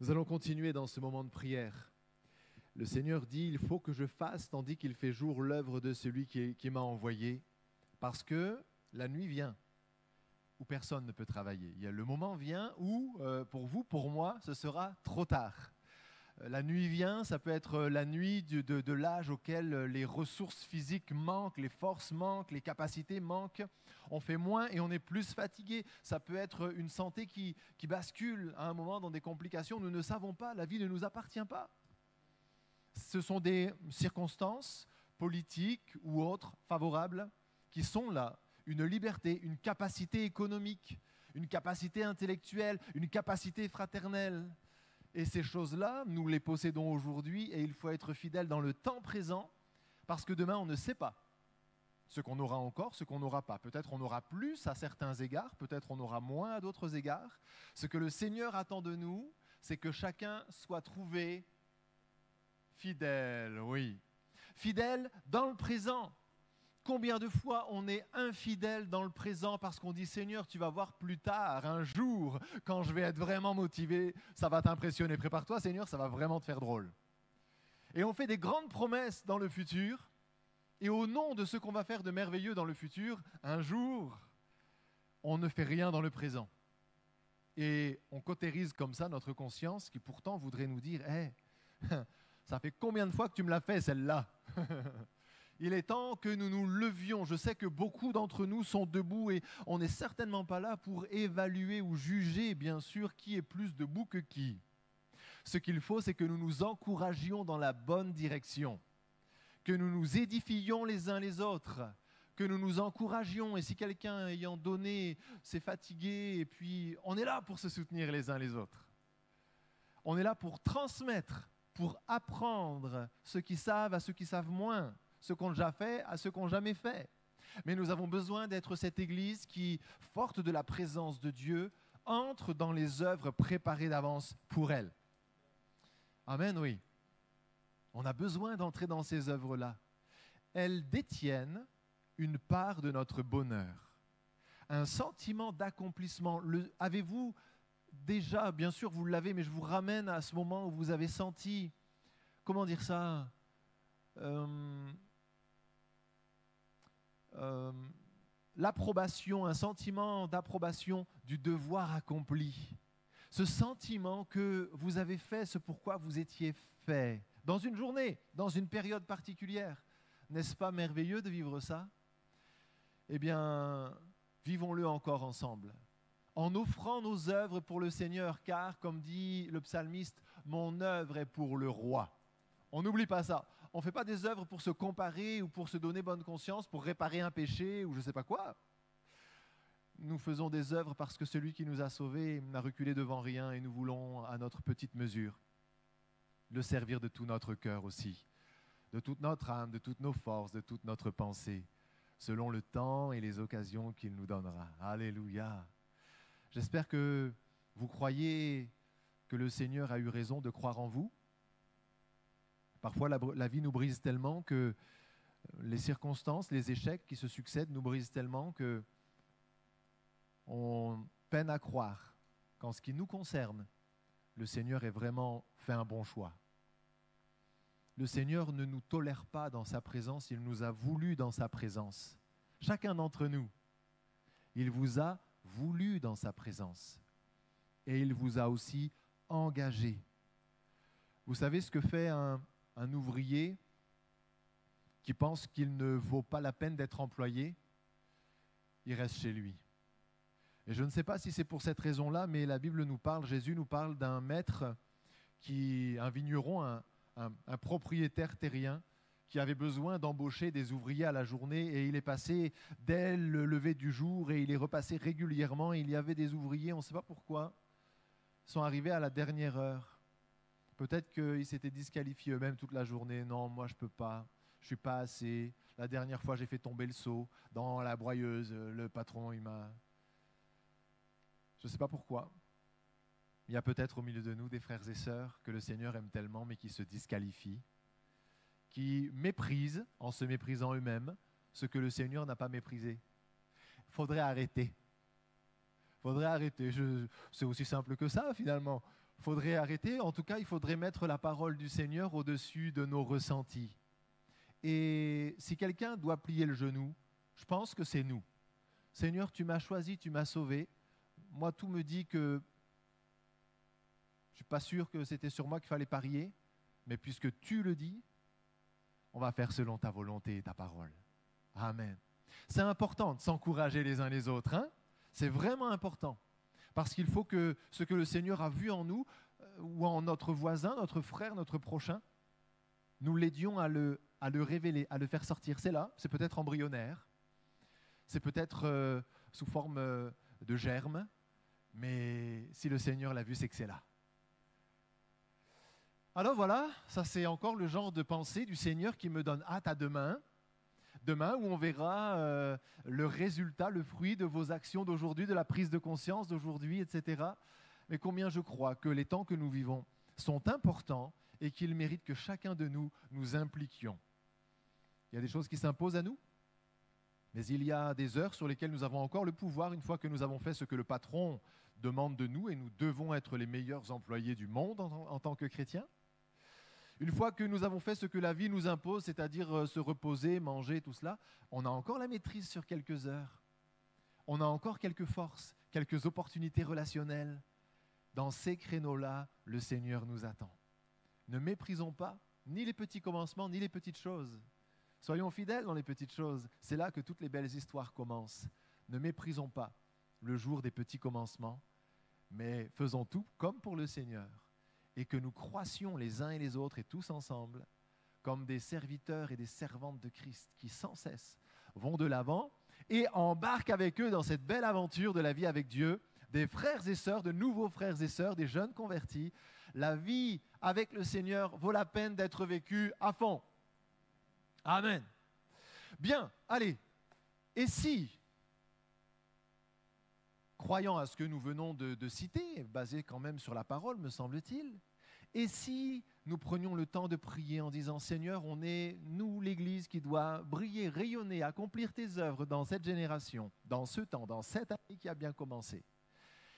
Nous allons continuer dans ce moment de prière. Le Seigneur dit, il faut que je fasse tandis qu'il fait jour l'œuvre de celui qui m'a envoyé, parce que la nuit vient où personne ne peut travailler. Le moment vient où, pour vous, pour moi, ce sera trop tard. La nuit vient, ça peut être la nuit de l'âge auquel les ressources physiques manquent, les forces manquent, les capacités manquent. On fait moins et on est plus fatigué. Ça peut être une santé qui bascule à un moment dans des complications. Nous ne savons pas, la vie ne nous appartient pas. Ce sont des circonstances politiques ou autres favorables qui sont là. Une liberté, une capacité économique, une capacité intellectuelle, une capacité fraternelle. Et ces choses-là, nous les possédons aujourd'hui et il faut être fidèle dans le temps présent parce que demain, on ne sait pas ce qu'on aura encore, ce qu'on n'aura pas. Peut-être on aura plus à certains égards, peut-être on aura moins à d'autres égards. Ce que le Seigneur attend de nous, c'est que chacun soit trouvé fidèle, oui. Fidèle dans le présent. Combien de fois on est infidèle dans le présent parce qu'on dit « Seigneur, tu vas voir plus tard, un jour, quand je vais être vraiment motivé, ça va t'impressionner. Prépare-toi, Seigneur, ça va vraiment te faire drôle. » Et on fait des grandes promesses dans le futur, et au nom de ce qu'on va faire de merveilleux dans le futur, un jour, on ne fait rien dans le présent. Et on cautérise comme ça notre conscience qui pourtant voudrait nous dire « Hey, ça fait combien de fois que tu me l'as fait, celle-là ?» Il est temps que nous nous levions. Je sais que beaucoup d'entre nous sont debout et on n'est certainement pas là pour évaluer ou juger, bien sûr, qui est plus debout que qui. Ce qu'il faut, c'est que nous nous encouragions dans la bonne direction, que nous nous édifions les uns les autres, que nous nous encouragions. Et si quelqu'un ayant donné s'est fatigué, et puis on est là pour se soutenir les uns les autres. On est là pour transmettre, pour apprendre ceux qui savent à ceux qui savent moins. Ceux qui ont déjà fait à ceux qui n'ont jamais fait. Mais nous avons besoin d'être cette Église qui, forte de la présence de Dieu, entre dans les œuvres préparées d'avance pour elle. Amen, oui. On a besoin d'entrer dans ces œuvres-là. Elles détiennent une part de notre bonheur. Un sentiment d'accomplissement. Avez-vous déjà, bien sûr vous l'avez, mais je vous ramène à ce moment où vous avez senti, comment dire ça, l'approbation, un sentiment d'approbation du devoir accompli. Ce sentiment que vous avez fait ce pourquoi vous étiez fait dans une journée, dans une période particulière. N'est-ce pas merveilleux de vivre ça? Eh bien, vivons-le encore ensemble, en offrant nos œuvres pour le Seigneur, car, comme dit le psalmiste, « Mon œuvre est pour le roi ». On n'oublie pas ça. On ne fait pas des œuvres pour se comparer ou pour se donner bonne conscience, pour réparer un péché ou je ne sais pas quoi. Nous faisons des œuvres parce que celui qui nous a sauvés n'a reculé devant rien et nous voulons, à notre petite mesure, le servir de tout notre cœur aussi, de toute notre âme, de toutes nos forces, de toute notre pensée, selon le temps et les occasions qu'il nous donnera. Alléluia. J'espère que vous croyez que le Seigneur a eu raison de croire en vous. Parfois, la vie nous brise tellement que les circonstances, les échecs qui se succèdent nous brisent tellement que on peine à croire qu'en ce qui nous concerne, le Seigneur ait vraiment fait un bon choix. Le Seigneur ne nous tolère pas dans sa présence, il nous a voulu dans sa présence. Chacun d'entre nous, il vous a voulu dans sa présence et il vous a aussi engagé. Vous savez ce que fait un ouvrier qui pense qu'il ne vaut pas la peine d'être employé? Il reste chez lui. Et je ne sais pas si c'est pour cette raison-là, mais la Bible nous parle, Jésus nous parle d'un maître, un vigneron, un propriétaire terrien, qui avait besoin d'embaucher des ouvriers à la journée et il est passé dès le lever du jour et il est repassé régulièrement. Il y avait des ouvriers, on ne sait pas pourquoi, sont arrivés à la dernière heure. Peut-être qu'ils s'étaient disqualifiés eux-mêmes toute la journée. Non, moi je ne peux pas, je ne suis pas assez. La dernière fois j'ai fait tomber le seau dans la broyeuse, le patron il m'a... Je ne sais pas pourquoi. Il y a peut-être au milieu de nous des frères et sœurs que le Seigneur aime tellement mais qui se disqualifient, qui méprisent, en se méprisant eux-mêmes, ce que le Seigneur n'a pas méprisé. Il faudrait arrêter. C'est aussi simple que ça finalement. faudrait arrêter. En tout cas, il faudrait mettre la parole du Seigneur au-dessus de nos ressentis. Et si quelqu'un doit plier le genou, je pense que c'est nous. Seigneur, tu m'as choisi, tu m'as sauvé. Moi, tout me dit que je ne suis pas sûr que c'était sur moi qu'il fallait parier, mais puisque tu le dis, on va faire selon ta volonté et ta parole. Amen. C'est important de s'encourager les uns les autres, hein? C'est vraiment important. Parce qu'il faut que ce que le Seigneur a vu en nous, ou en notre voisin, notre frère, notre prochain, nous l'aidions à le révéler, à le faire sortir. C'est là, c'est peut-être embryonnaire, c'est peut-être sous forme de germe, mais si le Seigneur l'a vu, c'est que c'est là. Alors voilà, ça c'est encore le genre de pensée du Seigneur qui me donne hâte à demain. Demain où on verra le résultat, le fruit de vos actions d'aujourd'hui, de la prise de conscience d'aujourd'hui, etc. Mais combien je crois que les temps que nous vivons sont importants et qu'il mérite que chacun de nous nous impliquions. Il y a des choses qui s'imposent à nous, mais il y a des heures sur lesquelles nous avons encore le pouvoir, une fois que nous avons fait ce que le patron demande de nous, et nous devons être les meilleurs employés du monde en tant que chrétiens. Une fois que nous avons fait ce que la vie nous impose, c'est-à-dire se reposer, manger, tout cela, on a encore la maîtrise sur quelques heures. On a encore quelques forces, quelques opportunités relationnelles. Dans ces créneaux-là, le Seigneur nous attend. Ne méprisons pas ni les petits commencements, ni les petites choses. Soyons fidèles dans les petites choses. C'est là que toutes les belles histoires commencent. Ne méprisons pas le jour des petits commencements, mais faisons tout comme pour le Seigneur. Et que nous croissions les uns et les autres et tous ensemble comme des serviteurs et des servantes de Christ qui sans cesse vont de l'avant et embarquent avec eux dans cette belle aventure de la vie avec Dieu, des frères et sœurs, de nouveaux frères et sœurs, des jeunes convertis. La vie avec le Seigneur vaut la peine d'être vécue à fond. Amen. Bien, allez, et si, croyant à ce que nous venons de citer, basé quand même sur la parole, me semble-t-il, et si nous prenions le temps de prier en disant « Seigneur, on est, nous, l'Église, qui doit briller, rayonner, accomplir tes œuvres dans cette génération, dans ce temps, dans cette année qui a bien commencé. »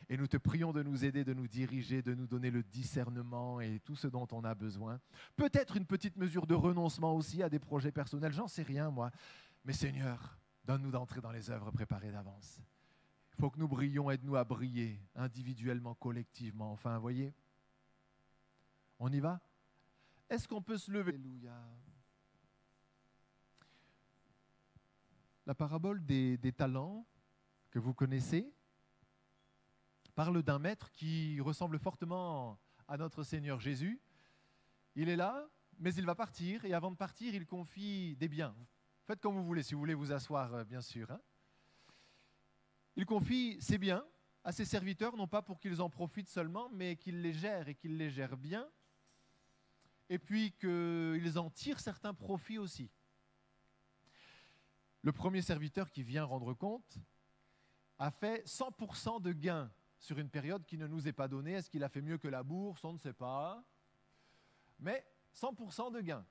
Et nous te prions de nous aider, de nous diriger, de nous donner le discernement et tout ce dont on a besoin. Peut-être une petite mesure de renoncement aussi à des projets personnels, j'en sais rien moi. Mais Seigneur, donne-nous d'entrer dans les œuvres préparées d'avance. Il faut que nous brillions, aide-nous à briller individuellement, collectivement. Enfin, vous voyez, on y va? Est-ce qu'on peut se lever? Alléluia. La parabole des talents que vous connaissez parle d'un maître qui ressemble fortement à notre Seigneur Jésus. Il est là, mais il va partir, et avant de partir, il confie des biens. Faites comme vous voulez, si vous voulez vous asseoir, bien sûr. Hein. Il confie ses biens à ses serviteurs, non pas pour qu'ils en profitent seulement, mais qu'ils les gèrent et qu'ils les gèrent bien, et puis qu'ils en tirent certains profits aussi. Le premier serviteur qui vient rendre compte a fait 100% de gains sur une période qui ne nous est pas donnée. Est-ce qu'il a fait mieux que la bourse? On ne sait pas. Mais 100% de gains.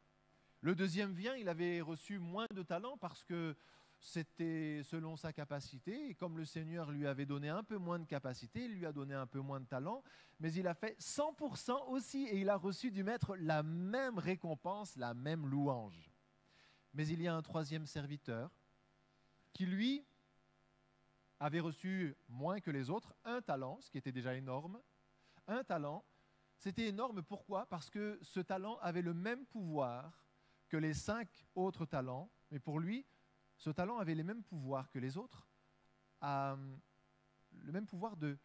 Le deuxième vient, il avait reçu moins de talents parce que c'était selon sa capacité. Et comme le Seigneur lui avait donné un peu moins de capacité, il lui a donné un peu moins de talent. Mais il a fait 100% aussi et il a reçu du maître la même récompense, la même louange. Mais il y a un troisième serviteur qui, lui, avait reçu moins que les autres, un talent, ce qui était déjà énorme. Un talent, c'était énorme, pourquoi? Parce que ce talent avait le même pouvoir que les 5 autres talents, mais pour lui, ce talent avait les mêmes pouvoirs que les autres, le même pouvoir de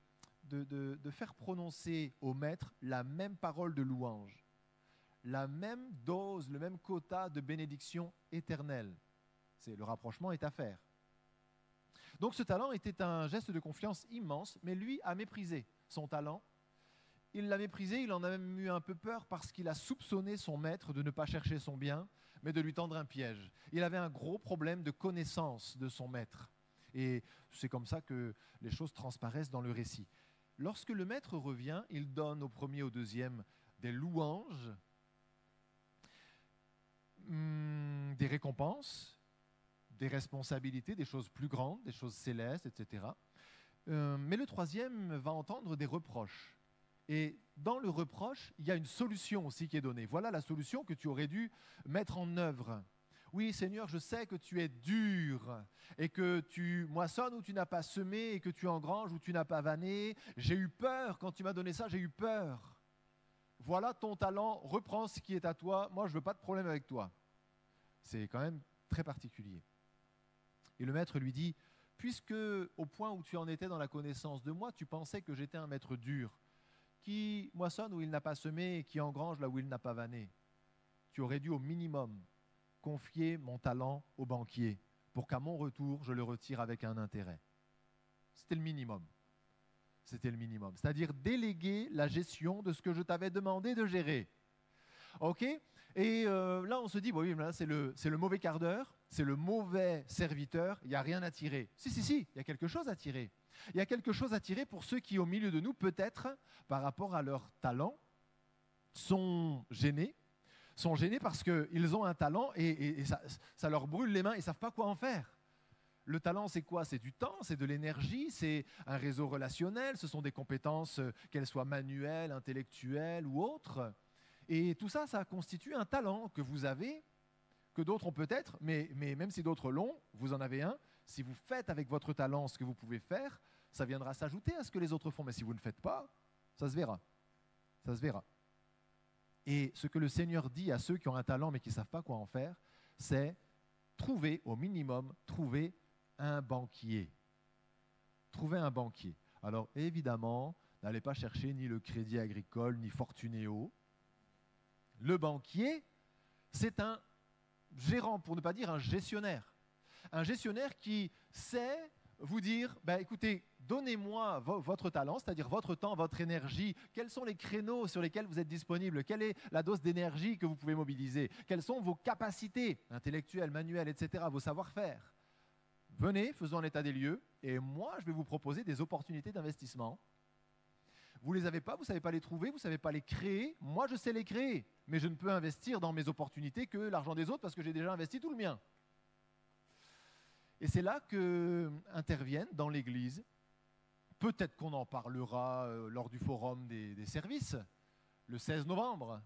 faire prononcer au maître la même parole de louange, la même dose, le même quota de bénédiction éternelle. Le rapprochement est à faire. Donc ce talent était un geste de confiance immense, mais lui a méprisé son talent. Il l'a méprisé, il en a même eu un peu peur parce qu'il a soupçonné son maître de ne pas chercher son bien, mais de lui tendre un piège. Il avait un gros problème de connaissance de son maître. Et c'est comme ça que les choses transparaissent dans le récit. Lorsque le maître revient, il donne au premier, au deuxième des louanges, des récompenses, des responsabilités, des choses plus grandes, des choses célestes, etc. Mais le troisième va entendre des reproches Et dans le reproche, il y a une solution aussi qui est donnée. Voilà la solution que tu aurais dû mettre en œuvre. Oui, Seigneur, je sais que tu es dur et que tu moissonnes où tu n'as pas semé et que tu engranges où tu n'as pas vanné. J'ai eu peur quand tu m'as donné ça, j'ai eu peur. Voilà ton talent, reprends ce qui est à toi. Moi, je ne veux pas de problème avec toi. C'est quand même très particulier. Et le maître lui dit, puisque au point où tu en étais dans la connaissance de moi, tu pensais que j'étais un maître dur, qui moissonne où il n'a pas semé et qui engrange là où il n'a pas vanné, tu aurais dû au minimum confier mon talent au banquier pour qu'à mon retour, je le retire avec un intérêt. C'était le minimum. C'était le minimum. C'est-à-dire déléguer la gestion de ce que je t'avais demandé de gérer. OK ? Et là, on se dit, bon, oui, là, c'est le mauvais quart d'heure, c'est le mauvais serviteur, il n'y a rien à tirer. Si, il y a quelque chose à tirer. Il y a quelque chose à tirer pour ceux qui, au milieu de nous, peut-être, par rapport à leur talent, sont gênés parce qu'ils ont un talent et ça leur brûle les mains, ils ne savent pas quoi en faire. Le talent, c'est quoi? C'est du temps, c'est de l'énergie, c'est un réseau relationnel, ce sont des compétences, qu'elles soient manuelles, intellectuelles ou autres. Et tout ça, ça constitue un talent que vous avez, que d'autres ont peut-être, mais même si d'autres l'ont, vous en avez un. Si vous faites avec votre talent ce que vous pouvez faire, ça viendra s'ajouter à ce que les autres font. Mais si vous ne faites pas, ça se verra. Ça se verra. Et ce que le Seigneur dit à ceux qui ont un talent mais qui ne savent pas quoi en faire, c'est trouver, au minimum, trouver un banquier. Trouver un banquier. Alors évidemment, n'allez pas chercher ni le Crédit Agricole, ni Fortunéo. Le banquier, c'est un gérant, pour ne pas dire un gestionnaire. Un gestionnaire qui sait vous dire, écoutez, donnez-moi votre talent, c'est-à-dire votre temps, votre énergie. Quels sont les créneaux sur lesquels vous êtes disponible? Quelle est la dose d'énergie que vous pouvez mobiliser? Quelles sont vos capacités intellectuelles, manuelles, etc., vos savoir-faire? Venez, faisons un état des lieux, et moi, je vais vous proposer des opportunités d'investissement. Vous ne les avez pas, vous ne savez pas les trouver, vous ne savez pas les créer. Moi, je sais les créer, mais je ne peux investir dans mes opportunités que l'argent des autres parce que j'ai déjà investi tout le mien. Et c'est là qu'interviennent dans l'Église, peut-être qu'on en parlera lors du forum des services, le 16 novembre,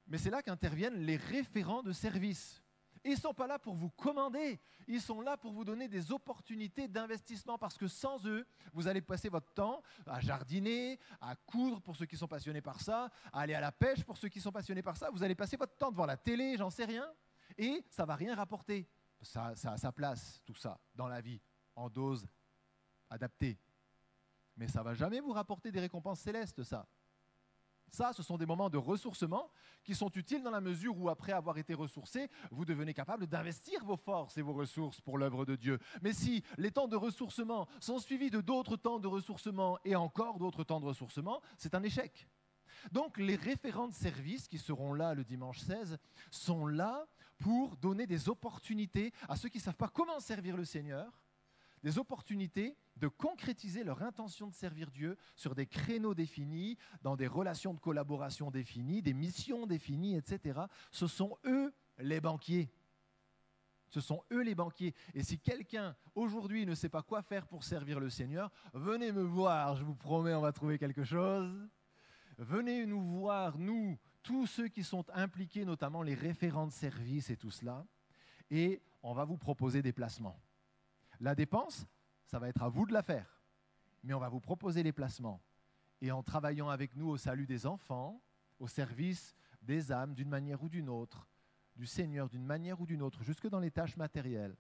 mais c'est là qu'interviennent les référents de services. Ils ne sont pas là pour vous commander, ils sont là pour vous donner des opportunités d'investissement parce que sans eux, vous allez passer votre temps à jardiner, à coudre pour ceux qui sont passionnés par ça, à aller à la pêche pour ceux qui sont passionnés par ça. Vous allez passer votre temps devant la télé, j'en sais rien, et ça ne va rien rapporter. Ça a sa place, tout ça, dans la vie, en dose adaptée. Mais ça ne va jamais vous rapporter des récompenses célestes, ça. Ça, ce sont des moments de ressourcement qui sont utiles dans la mesure où, après avoir été ressourcé, vous devenez capable d'investir vos forces et vos ressources pour l'œuvre de Dieu. Mais si les temps de ressourcement sont suivis de d'autres temps de ressourcement et encore d'autres temps de ressourcement, c'est un échec. Donc, les référents de service qui seront là le dimanche 16 sont là pour donner des opportunités à ceux qui ne savent pas comment servir le Seigneur, des opportunités de concrétiser leur intention de servir Dieu sur des créneaux définis, dans des relations de collaboration définies, des missions définies, etc. Ce sont eux les banquiers. Ce sont eux les banquiers. Et si quelqu'un aujourd'hui ne sait pas quoi faire pour servir le Seigneur, venez me voir, je vous promets, on va trouver quelque chose. Venez nous voir, nous, tous ceux qui sont impliqués, notamment les référents de service et tout cela, et on va vous proposer des placements. La dépense, ça va être à vous de la faire, mais on va vous proposer les placements. Et en travaillant avec nous au salut des enfants, au service des âmes d'une manière ou d'une autre, du Seigneur d'une manière ou d'une autre, jusque dans les tâches matérielles,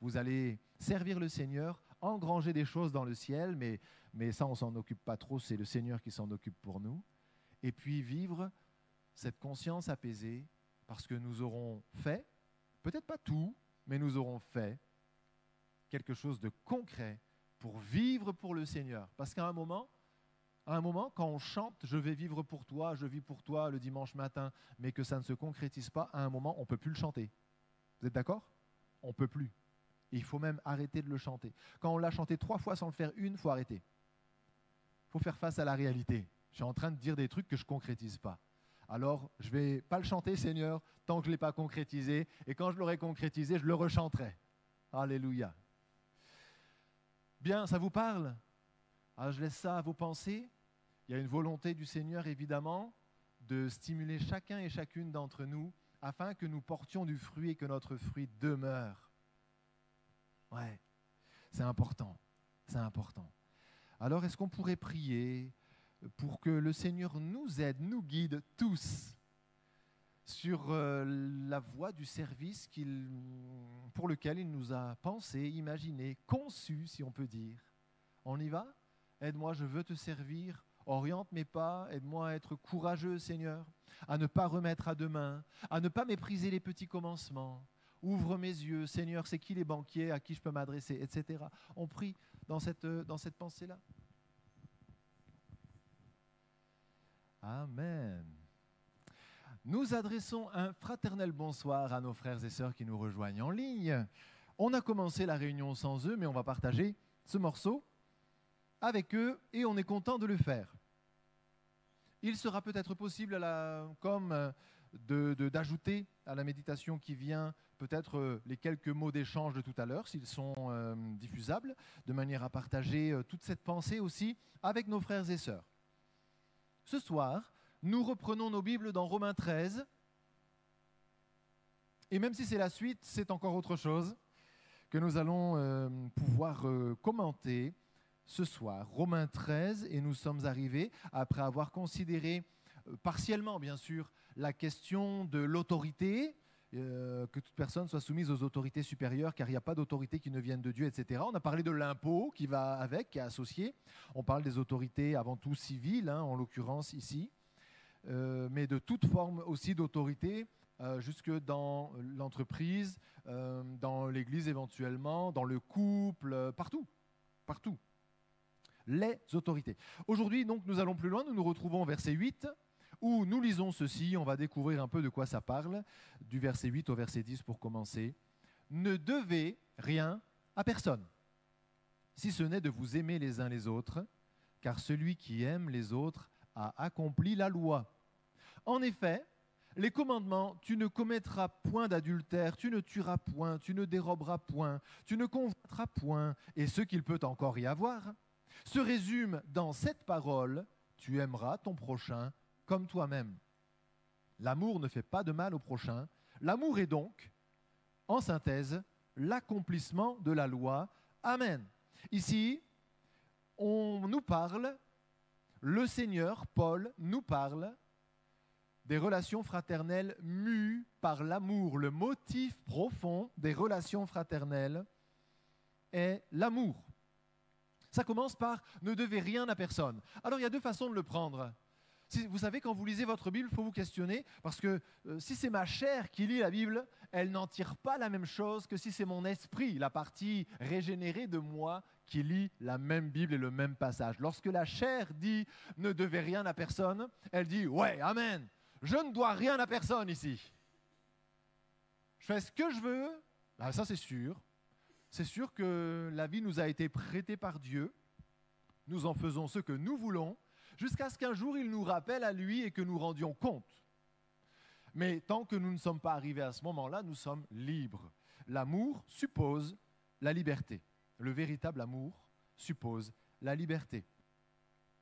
vous allez servir le Seigneur, engranger des choses dans le ciel, mais ça on ne s'en occupe pas trop, c'est le Seigneur qui s'en occupe pour nous. Et puis vivre cette conscience apaisée parce que nous aurons fait, peut-être pas tout, mais nous aurons fait quelque chose de concret pour vivre pour le Seigneur. Parce qu'à un moment, quand on chante « Je vais vivre pour toi, je vis pour toi » le dimanche matin, mais que ça ne se concrétise pas, à un moment, on ne peut plus le chanter. Vous êtes d'accord? On ne peut plus. Et il faut même arrêter de le chanter. Quand on l'a chanté 3 fois sans le faire une, il faut arrêter. Il faut faire face à la réalité. Je suis en train de dire des trucs que je ne concrétise pas. Alors, je ne vais pas le chanter, Seigneur, tant que je ne l'ai pas concrétisé. Et quand je l'aurai concrétisé, je le rechanterai. Alléluia. Bien, ça vous parle? Alors, je laisse ça à vos pensées. Il Il y a une volonté du Seigneur, évidemment, de stimuler chacun et chacune d'entre nous afin que nous portions du fruit et que notre fruit demeure. Ouais, c'est important, c'est important. Alors, est-ce qu'on pourrait prier pour que le Seigneur nous aide, nous guide tous sur la voie du service pour lequel il nous a pensé, imaginé, conçu, si on peut dire. On y va? Aide-moi, je veux te servir. Oriente mes pas, aide-moi à être courageux, Seigneur, à ne pas remettre à demain, à ne pas mépriser les petits commencements. Ouvre mes yeux, Seigneur, c'est qui les banquiers à qui je peux m'adresser, etc. On prie dans cette pensée-là. Amen. Nous adressons un fraternel bonsoir à nos frères et sœurs qui nous rejoignent en ligne. On a commencé la réunion sans eux, mais on va partager ce morceau avec eux et on est content de le faire. Il sera peut-être possible, d'ajouter à la méditation qui vient peut-être les quelques mots d'échange de tout à l'heure, s'ils sont diffusables, de manière à partager toute cette pensée aussi avec nos frères et sœurs. Ce soir, nous reprenons nos Bibles dans Romains 13. Et même si c'est la suite, c'est encore autre chose que nous allons pouvoir commenter ce soir. Romains 13, et nous sommes arrivés, après avoir considéré partiellement, bien sûr, la question de l'autorité, que toute personne soit soumise aux autorités supérieures, car il n'y a pas d'autorité qui ne vienne de Dieu, etc. On a parlé de l'impôt qui va avec, qui est associé. On parle des autorités avant tout civiles, en l'occurrence ici. Mais de toute forme aussi d'autorité, jusque dans l'entreprise, dans l'église éventuellement, dans le couple, partout. Les autorités. Aujourd'hui, donc, nous allons plus loin, nous nous retrouvons au verset 8, où nous lisons ceci, on va découvrir un peu de quoi ça parle, du verset 8 au verset 10 pour commencer. Ne devez rien à personne, si ce n'est de vous aimer les uns les autres, car celui qui aime les autres a accompli la loi. En effet, les commandements, tu ne commettras point d'adultère, tu ne tueras point, tu ne déroberas point, tu ne convoiteras point, et ce qu'il peut encore y avoir, se résument dans cette parole, tu aimeras ton prochain comme toi-même. L'amour ne fait pas de mal au prochain. L'amour est donc, en synthèse, l'accomplissement de la loi. Amen. Ici, on nous parle, le Seigneur, Paul, nous parle des relations fraternelles mues par l'amour. Le motif profond des relations fraternelles est l'amour. Ça commence par « ne devez rien à personne ». Alors, il y a deux façons de le prendre. Vous savez, quand vous lisez votre Bible, il faut vous questionner, parce que si c'est ma chair qui lit la Bible, elle n'en tire pas la même chose que si c'est mon esprit, la partie régénérée de moi, qui lit la même Bible et le même passage. Lorsque la chair dit « ne devez rien à personne », elle dit « ouais, amen, je ne dois rien à personne ici. Je fais ce que je veux. » Ben, ça, c'est sûr. C'est sûr que la vie nous a été prêtée par Dieu. Nous en faisons ce que nous voulons, jusqu'à ce qu'un jour, il nous rappelle à lui et que nous rendions compte. Mais tant que nous ne sommes pas arrivés à ce moment-là, nous sommes libres. L'amour suppose la liberté. Le véritable amour suppose la liberté.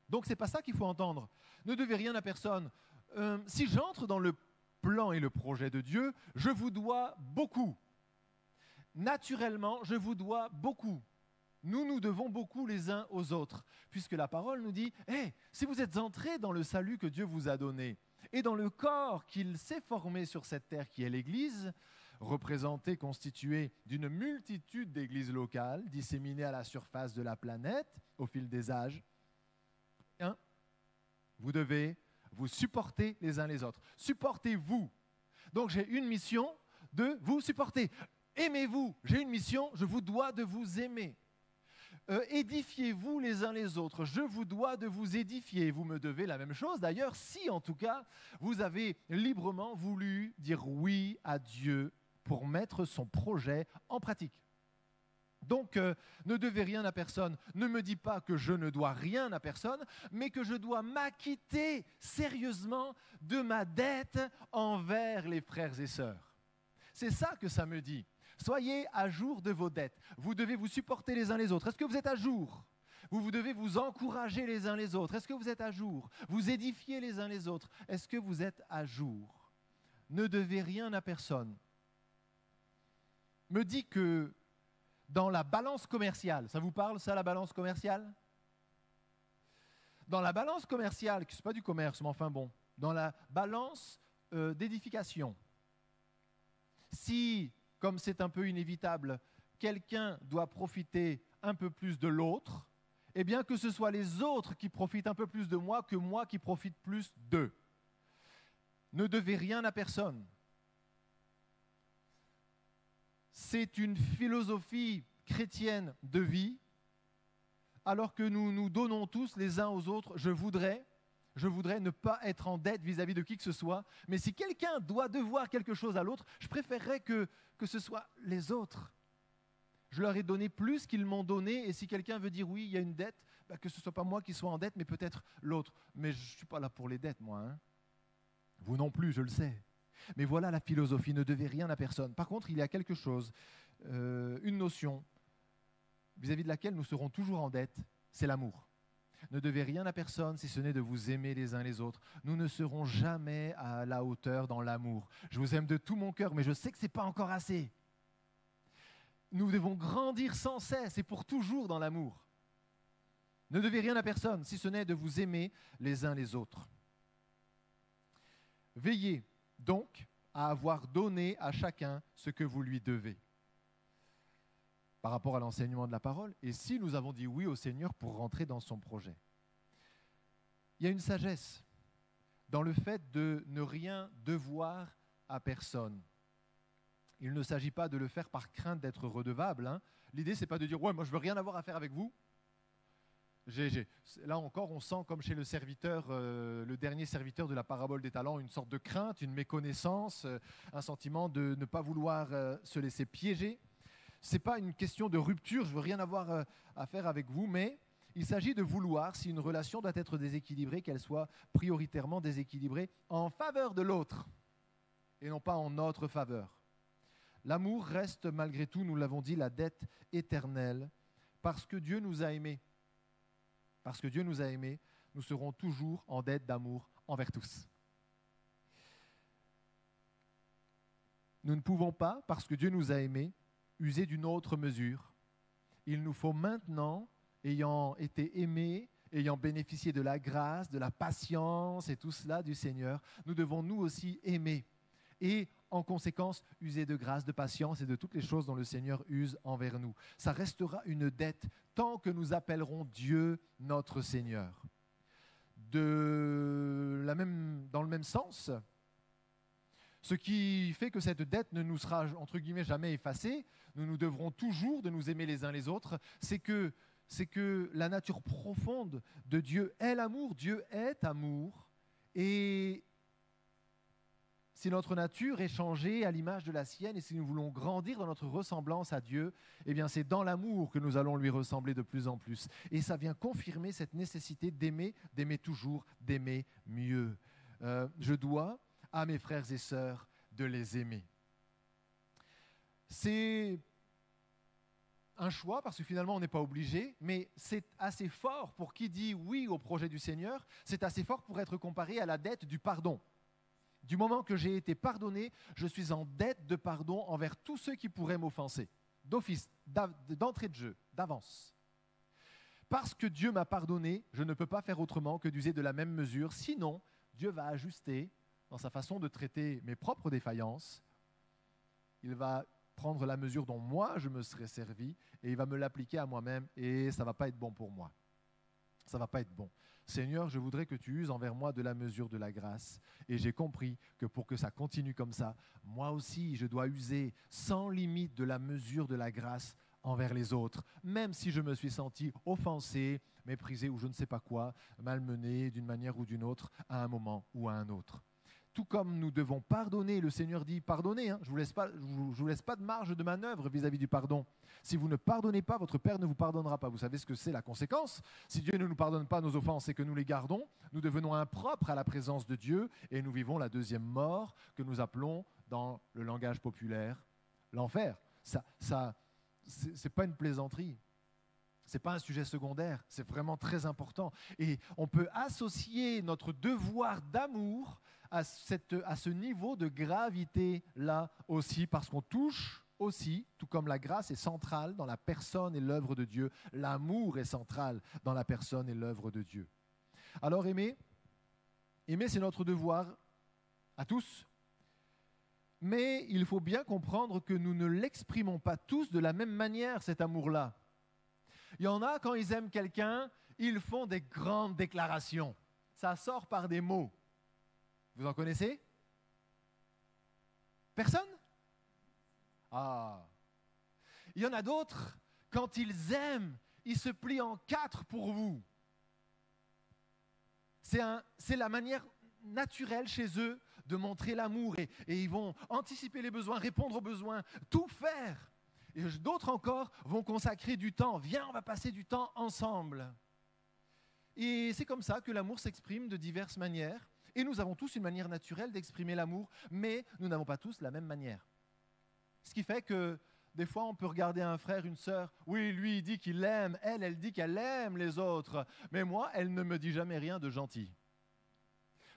Donc, ce n'est pas ça qu'il faut entendre. Ne devez rien à personne. Si j'entre dans le plan et le projet de Dieu, je vous dois beaucoup. Naturellement, je vous dois beaucoup. Nous nous devons beaucoup les uns aux autres, puisque la parole nous dit hey, si vous êtes entrés dans le salut que Dieu vous a donné et dans le corps qu'il s'est formé sur cette terre qui est l'Église, représentée, constituée d'une multitude d'églises locales disséminées à la surface de la planète au fil des âges, vous devez vous supporter les uns les autres. Supportez-vous. Donc j'ai une mission de vous supporter. Aimez-vous. J'ai une mission, je vous dois de vous aimer. Édifiez-vous les uns les autres. Je vous dois de vous édifier. Vous me devez la même chose. D'ailleurs, si en tout cas, vous avez librement voulu dire oui à Dieu pour mettre son projet en pratique. Donc, ne devez rien à personne. Ne me dis pas que je ne dois rien à personne, mais que je dois m'acquitter sérieusement de ma dette envers les frères et sœurs. C'est ça que ça me dit. Soyez à jour de vos dettes. Vous devez vous supporter les uns les autres. Est-ce que vous êtes à jour? Vous devez vous encourager les uns les autres. Est-ce que vous êtes à jour? Vous édifiez les uns les autres. Est-ce que vous êtes à jour? Ne devez rien à personne. Me dit que dans la balance commerciale, ça vous parle ça, la balance commerciale? Dans la balance commerciale, ce n'est pas du commerce, mais enfin bon, dans la balance d'édification, si, comme c'est un peu inévitable, quelqu'un doit profiter un peu plus de l'autre, eh bien que ce soit les autres qui profitent un peu plus de moi que moi qui profite plus d'eux. Ne devez rien à personne. C'est une philosophie chrétienne de vie, alors que nous nous donnons tous les uns aux autres. Je voudrais ne pas être en dette vis-à-vis de qui que ce soit, mais si quelqu'un doit devoir quelque chose à l'autre, je préférerais que ce soit les autres. Je leur ai donné plus qu'ils m'ont donné, et si quelqu'un veut dire oui, il y a une dette, que ce ne soit pas moi qui sois en dette, mais peut-être l'autre. Mais je ne suis pas là pour les dettes, moi. Hein. Vous non plus, je le sais. Mais voilà la philosophie, ne devez rien à personne. Par contre, il y a quelque chose, une notion vis-à-vis de laquelle nous serons toujours en dette, c'est l'amour. Ne devez rien à personne si ce n'est de vous aimer les uns les autres. Nous ne serons jamais à la hauteur dans l'amour. Je vous aime de tout mon cœur, mais je sais que ce n'est pas encore assez. Nous devons grandir sans cesse et pour toujours dans l'amour. Ne devez rien à personne si ce n'est de vous aimer les uns les autres. Veillez donc à avoir donné à chacun ce que vous lui devez. Par rapport à l'enseignement de la parole, et si nous avons dit oui au Seigneur pour rentrer dans son projet. Il y a une sagesse dans le fait de ne rien devoir à personne. Il ne s'agit pas de le faire par crainte d'être redevable. Hein. L'idée, ce n'est pas de dire « ouais, moi je veux rien avoir à faire avec vous ». Là encore, on sent comme chez le serviteur, le dernier serviteur de la parabole des talents, une sorte de crainte, une méconnaissance, un sentiment de ne pas vouloir se laisser piéger. Ce n'est pas une question de rupture, je ne veux rien avoir à faire avec vous, mais il s'agit de vouloir, si une relation doit être déséquilibrée, qu'elle soit prioritairement déséquilibrée en faveur de l'autre et non pas en notre faveur. L'amour reste malgré tout, nous l'avons dit, la dette éternelle parce que Dieu nous a aimés. Parce que Dieu nous a aimés, nous serons toujours en dette d'amour envers tous. Nous ne pouvons pas, parce que Dieu nous a aimés, user d'une autre mesure. Il nous faut maintenant, ayant été aimés, ayant bénéficié de la grâce, de la patience et tout cela du Seigneur, nous devons nous aussi aimer et en conséquence user de grâce, de patience et de toutes les choses dont le Seigneur use envers nous. Ça restera une dette tant que nous appellerons Dieu notre Seigneur. Dans le même sens, ce qui fait que cette dette ne nous sera, entre guillemets, jamais effacée, nous devrons toujours de nous aimer les uns les autres, c'est que la nature profonde de Dieu est l'amour, Dieu est amour, et si notre nature est changée à l'image de la sienne et si nous voulons grandir dans notre ressemblance à Dieu, eh bien c'est dans l'amour que nous allons lui ressembler de plus en plus. Et ça vient confirmer cette nécessité d'aimer toujours, d'aimer mieux. Je dois à mes frères et sœurs de les aimer. C'est un choix parce que finalement on n'est pas obligé, mais c'est assez fort pour qui dit oui au projet du Seigneur, c'est assez fort pour être comparé à la dette du pardon. Du moment que j'ai été pardonné, je suis en dette de pardon envers tous ceux qui pourraient m'offenser, d'office, d'entrée de jeu, d'avance. Parce que Dieu m'a pardonné, je ne peux pas faire autrement que d'user de la même mesure, sinon Dieu va ajuster dans sa façon de traiter mes propres défaillances. Il va prendre la mesure dont moi je me serais servi et il va me l'appliquer à moi-même et ça ne va pas être bon pour moi. Ça ne va pas être bon. Seigneur, je voudrais que tu uses envers moi de la mesure de la grâce. Et j'ai compris que pour que ça continue comme ça, moi aussi, je dois user sans limite de la mesure de la grâce envers les autres, même si je me suis senti offensé, méprisé ou je ne sais pas quoi, malmené d'une manière ou d'une autre, à un moment ou à un autre. Tout comme nous devons pardonner, le Seigneur dit pardonnez, hein, je ne vous laisse pas de marge de manœuvre vis-à-vis du pardon. Si vous ne pardonnez pas, votre Père ne vous pardonnera pas. Vous savez ce que c'est la conséquence? Si Dieu ne nous pardonne pas nos offenses et que nous les gardons, nous devenons impropres à la présence de Dieu et nous vivons la deuxième mort que nous appelons dans le langage populaire l'enfer. Ça c'est pas une plaisanterie. Ce n'est pas un sujet secondaire, c'est vraiment très important. Et on peut associer notre devoir d'amour à ce niveau de gravité-là aussi, parce qu'on touche aussi, tout comme la grâce est centrale dans la personne et l'œuvre de Dieu, l'amour est central dans la personne et l'œuvre de Dieu. Alors aimer, c'est notre devoir à tous, mais il faut bien comprendre que nous ne l'exprimons pas tous de la même manière, cet amour-là. Il y en a, quand ils aiment quelqu'un, ils font des grandes déclarations. Ça sort par des mots. Vous en connaissez? Personne? Ah. Il y en a d'autres, quand ils aiment, ils se plient en quatre pour vous. C'est la manière naturelle chez eux de montrer l'amour et ils vont anticiper les besoins, répondre aux besoins, tout faire. Et d'autres encore vont consacrer du temps. Viens, on va passer du temps ensemble. Et c'est comme ça que l'amour s'exprime de diverses manières. Et nous avons tous une manière naturelle d'exprimer l'amour, mais nous n'avons pas tous la même manière. Ce qui fait que des fois, on peut regarder un frère, une sœur. Oui, lui, il dit qu'il l'aime. Elle dit qu'elle aime les autres. Mais moi, elle ne me dit jamais rien de gentil.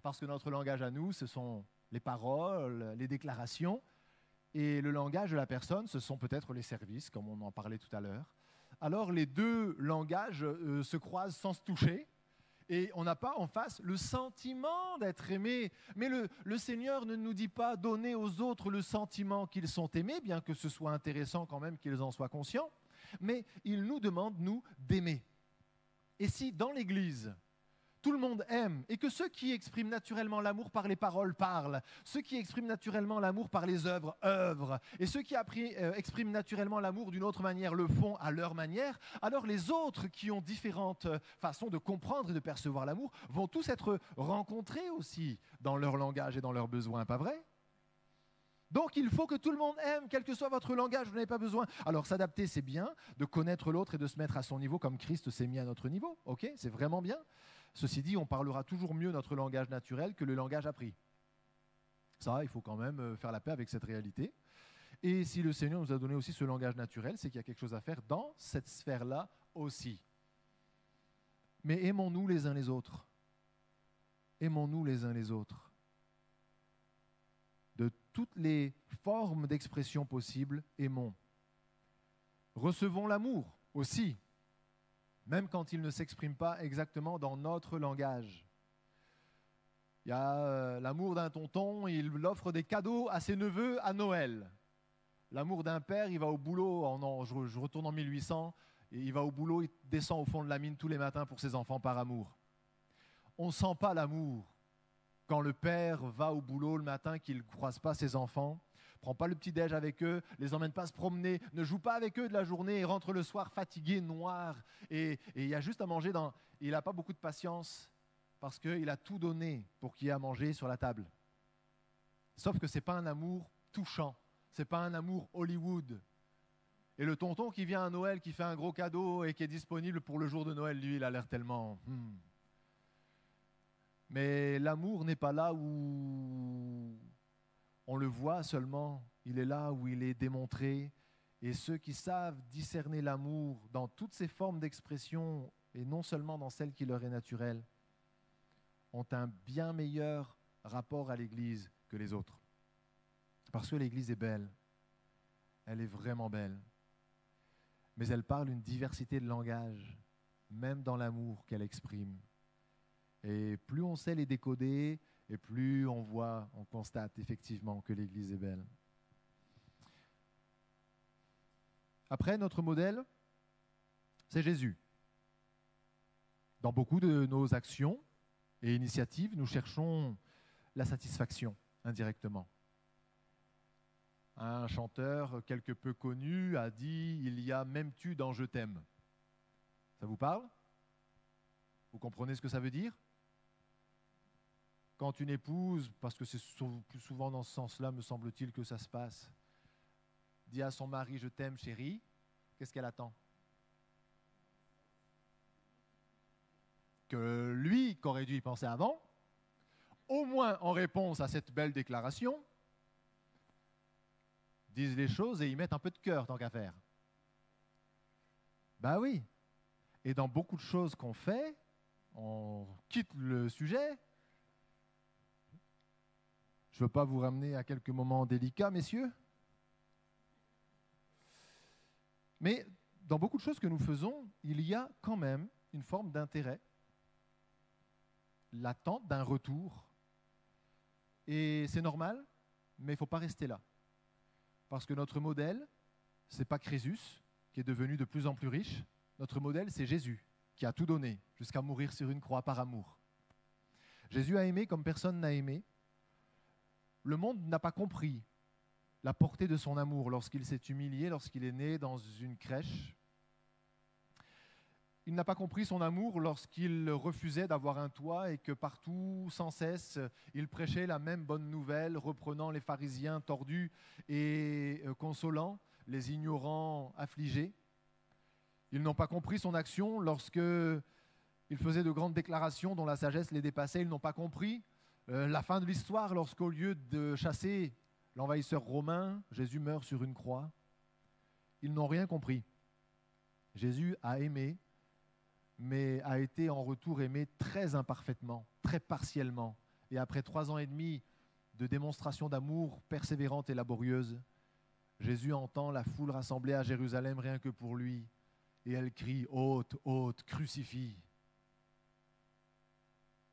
Parce que notre langage à nous, ce sont les paroles, les déclarations. Et le langage de la personne, ce sont peut-être les services, comme on en parlait tout à l'heure. Alors, les deux langages se croisent sans se toucher. Et on n'a pas en face le sentiment d'être aimé. Mais le Seigneur ne nous dit pas donner aux autres le sentiment qu'ils sont aimés, bien que ce soit intéressant quand même qu'ils en soient conscients. Mais il nous demande, nous, d'aimer. Et si dans l'Église, tout le monde aime, et que ceux qui expriment naturellement l'amour par les paroles parlent, ceux qui expriment naturellement l'amour par les œuvres œuvrent, et ceux qui expriment naturellement l'amour d'une autre manière le font à leur manière, alors les autres qui ont différentes façons de comprendre et de percevoir l'amour vont tous être rencontrés aussi dans leur langage et dans leurs besoins, pas vrai ? Donc il faut que tout le monde aime, quel que soit votre langage, vous n'avez pas besoin. Alors s'adapter, c'est bien, de connaître l'autre et de se mettre à son niveau comme Christ s'est mis à notre niveau, ok ? C'est vraiment bien. Ceci dit, on parlera toujours mieux notre langage naturel que le langage appris. Ça, il faut quand même faire la paix avec cette réalité. Et si le Seigneur nous a donné aussi ce langage naturel, c'est qu'il y a quelque chose à faire dans cette sphère-là aussi. Mais aimons-nous les uns les autres. Aimons-nous les uns les autres. De toutes les formes d'expression possibles, aimons. Recevons l'amour aussi. Même quand il ne s'exprime pas exactement dans notre langage. Il y a l'amour d'un tonton, il offre des cadeaux à ses neveux à Noël. L'amour d'un père, il va au boulot, je retourne en 1800, et il va au boulot, il descend au fond de la mine tous les matins pour ses enfants par amour. On ne sent pas l'amour quand le père va au boulot le matin, qu'il ne croise pas ses enfants, prend pas le petit-déj avec eux, les emmène pas se promener, ne joue pas avec eux de la journée et rentre le soir fatigué, noir. Et il y a juste à manger. Il n'a pas beaucoup de patience parce qu'il a tout donné pour qu'il y ait à manger sur la table. Sauf que ce n'est pas un amour touchant, ce n'est pas un amour Hollywood. Et le tonton qui vient à Noël, qui fait un gros cadeau et qui est disponible pour le jour de Noël, lui, il a l'air tellement... Mais l'amour n'est pas là où on le voit seulement, il est là où il est démontré. Et ceux qui savent discerner l'amour dans toutes ses formes d'expression, et non seulement dans celle qui leur est naturelle, ont un bien meilleur rapport à l'Église que les autres. Parce que l'Église est belle, elle est vraiment belle. Mais elle parle une diversité de langages, même dans l'amour qu'elle exprime. Et plus on sait les décoder, et plus on constate effectivement que l'Église est belle. Après, notre modèle, c'est Jésus. Dans beaucoup de nos actions et initiatives, nous cherchons la satisfaction indirectement. Un chanteur quelque peu connu a dit « Il y a m'aimes-tu dans Je t'aime ». Ça vous parle ? Vous comprenez ce que ça veut dire ? Quand une épouse, parce que c'est plus souvent dans ce sens-là, me semble-t-il, que ça se passe, dit à son mari « Je t'aime, chérie », qu'est-ce qu'elle attend ? Que lui, qu'aurait dû y penser avant, au moins en réponse à cette belle déclaration, disent les choses et y mettent un peu de cœur tant qu'à faire. Ben oui, Et dans beaucoup de choses qu'on fait, on quitte le sujet. Je ne veux pas vous ramener à quelques moments délicats, messieurs. Mais dans beaucoup de choses que nous faisons, il y a quand même une forme d'intérêt, l'attente d'un retour. Et c'est normal, mais il ne faut pas rester là. Parce que notre modèle, ce n'est pas Crésus, qui est devenu de plus en plus riche. Notre modèle, c'est Jésus, qui a tout donné, jusqu'à mourir sur une croix par amour. Jésus a aimé comme personne n'a aimé. Le monde n'a pas compris la portée de son amour lorsqu'il s'est humilié, lorsqu'il est né dans une crèche. Il n'a pas compris son amour lorsqu'il refusait d'avoir un toit et que partout, sans cesse, il prêchait la même bonne nouvelle, reprenant les pharisiens tordus et consolant les ignorants affligés. Ils n'ont pas compris son action lorsqu'il faisait de grandes déclarations dont la sagesse les dépassait. Ils n'ont pas compris la fin de l'histoire lorsqu'au lieu de chasser l'envahisseur romain, Jésus meurt sur une croix. Ils n'ont rien compris. Jésus a aimé, mais a été en retour aimé très imparfaitement, très partiellement. Et après 3 ans et demi de démonstration d'amour persévérante et laborieuse, Jésus entend la foule rassemblée à Jérusalem rien que pour lui. Et elle crie « Ôte, ôte, crucifie !»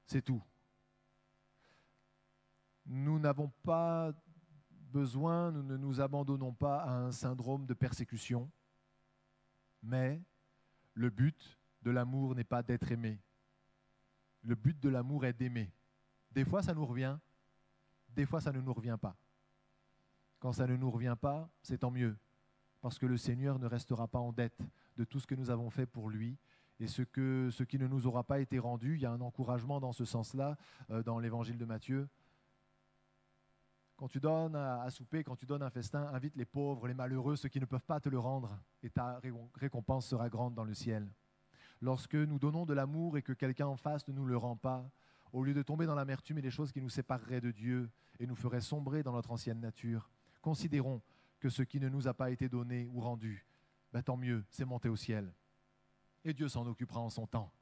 C'est tout. Nous n'avons pas besoin, nous ne nous abandonnons pas à un syndrome de persécution, mais le but de l'amour n'est pas d'être aimé. Le but de l'amour est d'aimer. Des fois, ça nous revient, des fois, ça ne nous revient pas. Quand ça ne nous revient pas, c'est tant mieux, parce que le Seigneur ne restera pas en dette de tout ce que nous avons fait pour lui. Et ce qui ne nous aura pas été rendu, il y a un encouragement dans ce sens-là, dans l'évangile de Matthieu. Quand tu donnes à souper, quand tu donnes un festin, invite les pauvres, les malheureux, ceux qui ne peuvent pas te le rendre, et ta récompense sera grande dans le ciel. Lorsque nous donnons de l'amour et que quelqu'un en face ne nous le rend pas, au lieu de tomber dans l'amertume et les choses qui nous sépareraient de Dieu et nous feraient sombrer dans notre ancienne nature, considérons que ce qui ne nous a pas été donné ou rendu, tant mieux, c'est monté au ciel. Et Dieu s'en occupera en son temps.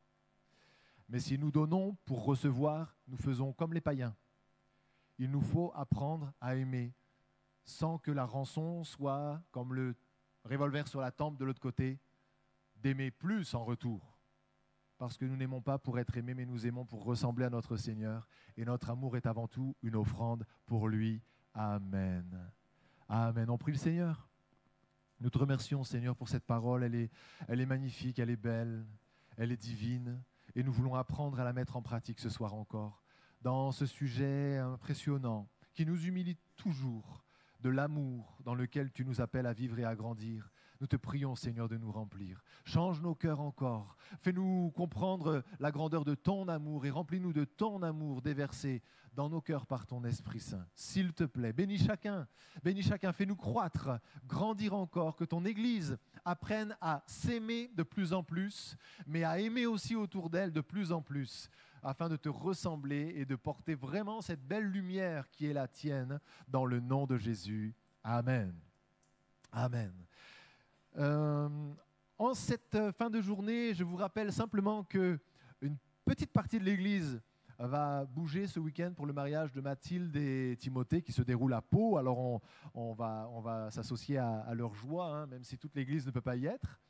Mais si nous donnons pour recevoir, nous faisons comme les païens. Il nous faut apprendre à aimer sans que la rançon soit, comme le revolver sur la tempe de l'autre côté, d'aimer plus en retour. Parce que nous n'aimons pas pour être aimés, mais nous aimons pour ressembler à notre Seigneur. Et notre amour est avant tout une offrande pour lui. Amen. Amen. On prie le Seigneur. Nous te remercions, Seigneur, pour cette parole. Elle est magnifique, elle est belle, elle est divine. Et nous voulons apprendre à la mettre en pratique ce soir encore. Dans ce sujet impressionnant qui nous humilie toujours de l'amour dans lequel tu nous appelles à vivre et à grandir. Nous te prions, Seigneur, de nous remplir. Change nos cœurs encore. Fais-nous comprendre la grandeur de ton amour et remplis-nous de ton amour déversé dans nos cœurs par ton Esprit Saint. S'il te plaît, bénis chacun, fais-nous croître, grandir encore, que ton Église apprenne à s'aimer de plus en plus, mais à aimer aussi autour d'elle de plus en plus, afin de te ressembler et de porter vraiment cette belle lumière qui est la tienne dans le nom de Jésus. Amen. Amen. En cette fin de journée, je vous rappelle simplement qu'une petite partie de l'Église va bouger ce week-end pour le mariage de Mathilde et Timothée qui se déroule à Pau. Alors on va s'associer à leur joie, même si toute l'Église ne peut pas y être.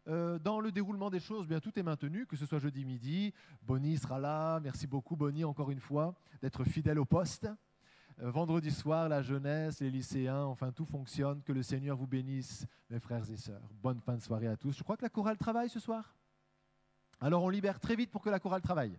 Dans le déroulement des choses, bien, tout est maintenu, que ce soit jeudi midi. Bonnie sera là. Merci beaucoup, Bonnie, encore une fois, d'être fidèle au poste. Vendredi soir, la jeunesse, les lycéens, enfin tout fonctionne. Que le Seigneur vous bénisse, mes frères et sœurs. Bonne fin de soirée à tous. Je crois que la chorale travaille ce soir. Alors on libère très vite pour que la chorale travaille.